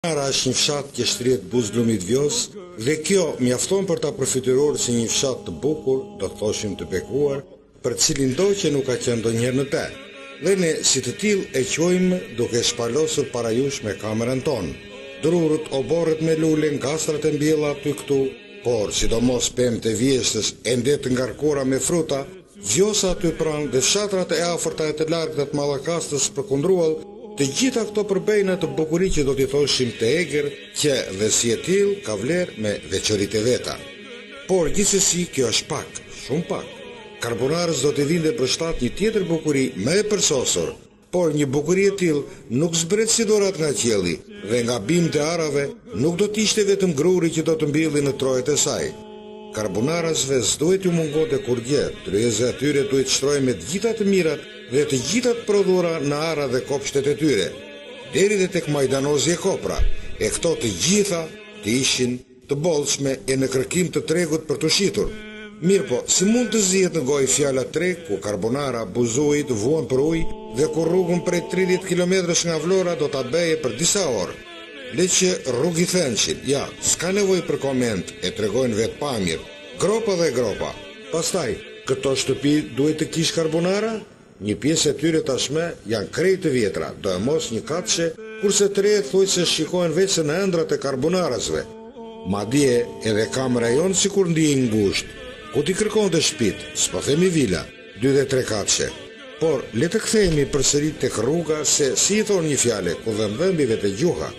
Karbonara është një fshat që shtrihet Buzëllumit Vjos dhe kjo mjafton për ta përfituar si një fshat të bukur, do të thoshim të bekuar, për cilin do që nuk ka qenë ndonjëherë në te. Dhe ne si të tillë e quajmë duke shpalosur para jush me kamerën tonë. Drurët, oborret me lule, ngastrat e mbjella aty këtu, por sidomos pemt e vjeshtës e ndet ngarkuara me fruta, Vjosa aty pranë dhe fshatrat e afërta e të largta të Mallakastës përkundruar. Të gjitha këto përbejnë të bukuri që do t'i thoshim të egër, që dhe si e tillë ka vlerë me veçoritë e veta. Por gjithsesi kjo është pak, shumë pak. Karbonarës do t'i vinte për shtat një tjetër bukuri më e përsosur, por një bukuri e tillë nuk zbret si dorat nga qielli dhe nga bimt e arave nuk do t'ishte vetëm gruri që do të mbylli në trojet e saj. Karbonarasve s'duhet ju mungote kur gjë, tryezë e tyre duhet shtrojë me të gjitha të mirat dhe të gjitha të prodhura në ara dhe kopshtet e tyre, deri dhe tek majdanozi e kopra, e këto të gjitha të ishin të bollshme e në kërkim të tregut për të shitur. Mirë po, si mund të zihet në gojë fjala treg ku karbonara buzuit vuan për ujë dhe ku rrugën prej 30 km nga Vlora do ta bëje për disa orë. Le që rrugi thënqin, ja, s'ka nevojë për koment, e tregojnë vetë pamir, gropa dhe gropa. Pastaj, këto shtëpi duhet të kish karbonara? Një pjesë e tyre tashme janë krejt të vjetra, do e mos një katëshe, kurse të rejet thuj se shikohen veç në ëndrat e karbonarasve. Madje edhe kamera jonë si kur ndije ngusht, ku t'i kërkon të shpit, s'po themi vila, 2 dhe 3 katëshe. Por, le të kthehemi përsëri tek rruga se si i thon një fjale, ku dhëmbëmbive të gjuha.